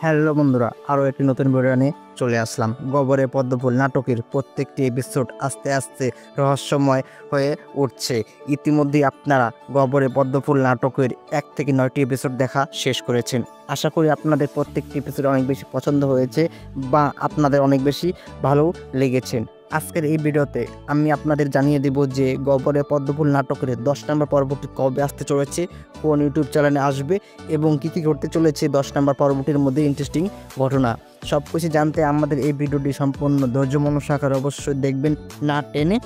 Hello বন্ধুরা, আরও একটি নতুন ভিডিও নিয়ে চলে আসলাম। গবরে পদ্মফুল নাটকের প্রত্যেকটি এপিসোড আস্তে আস্তে রহস্যময় হয়ে উঠছে। ইতিমধ্যেই আপনারা গবরে পদ্মফুল নাটকের 1 থেকে 9টি এপিসোড দেখা শেষ করেছেন। আশা করি আপনাদের প্রত্যেকটি এপিসোড অনেক বেশি পছন্দ হয়েছে বা আপনাদের অনেক বেশি ভালো লেগেছে। আজকের এই ভিডিওতে আমি আপনাদের জানিয়ে দেব যে গবরে পদ্মফুল নাটকের 10 নম্বর পর্বটি কবে আসতে চলেছে, কোন ইউটিউব চ্যানেলে আসবে এবং কী কী ঘটতে চলেছে 10 নম্বর পর্বটির মধ্যে ইন্টারেস্টিং ঘটনা। সব কিছু জানতে আমাদের এই ভিডিওটি সম্পূর্ণ ধৈর্যমন সহকারে অবশ্যই দেখবেন, না টেনে।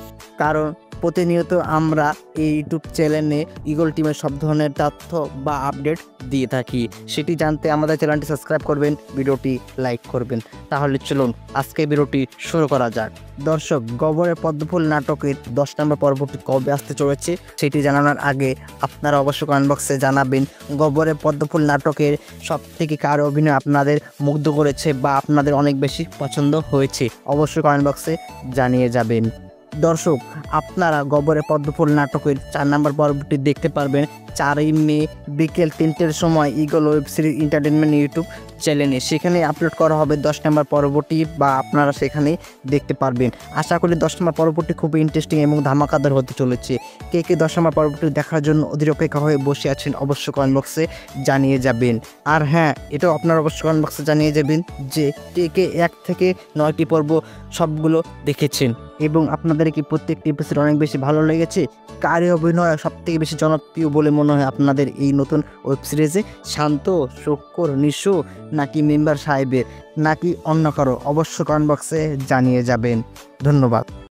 কারণ প্রতিনিয়ত আমরা এই ইউটিউব চ্যানেলে ইগল টিমের সব ধরনের তথ্য বা আপডেট দিয়ে থাকি। সেটি জানতে আমাদের চ্যানেলটি সাবস্ক্রাইব করবেন, ভিডিওটি লাইক করবেন। তাহলে চলুন আজকে ভিডিওটি শুরু করা যাক। দর্শক, গবরের পদ্মফুল নাটকের 10 নম্বর পর্বটি কবে আসতে চলেছে সেটি জানানোর আগে আপনারা অবশ্যই কমেন্ট বক্সে জানাবেন গবরের পদ্মফুল নাটকের সব থেকে কার অভিনয় আপনাদের মুগ্ধ করেছে বা আপনাদের অনেক বেশি পছন্দ হয়েছে। অবশ্যই কমেন্ট বক্সে জানিয়ে যাবেন। দর্শক, আপনারা গবরের পদ্মফুল নাটকের 4 নম্বর পর্বটি দেখতে পারবেন 4ই মে বিকেল 3টের সময় eagle web series entertainment YouTube চ্যানেলে। সেখানে আপলোড করা হবে 10 নম্বর পর্বটি বা আপনারা সেখানে দেখতে পারবেন। আশা করি 10 নম্বর পর্বটি খুবই ইন্টারেস্টিং এবং ধামাকাদার হতে চলেছে। কে কে 10 নম্বর পর্বটি দেখার জন্য অধীর অপেক্ষা হয়ে বসে আছেন অবশ্যই কমেন্ট বক্সে জানিয়ে যাবেন। আর হ্যাঁ, এটাও আপনারা অবশ্যই কমেন্ট বক্সে জানিয়ে যাবেন যে কে কে 1 থেকে 9টি পর্ব সবগুলো দেখেছেন এবং আপনাদের কি প্রত্যেকটি এপিসোড অনেক বেশি ভালো লেগেছে। কার অভিনয় সবথেকে বেশি জনপ্রিয় বলে মনে হয় আপনাদের এই নতুন ওয়েব সিরিজে? শান্ত, শুক্কর, নিশু, নাকি মেম্বার সাহেবের, নাকি অন্য কারো? অবশ্যই কমেন্ট বক্সে জানিয়ে যাবেন। ধন্যবাদ।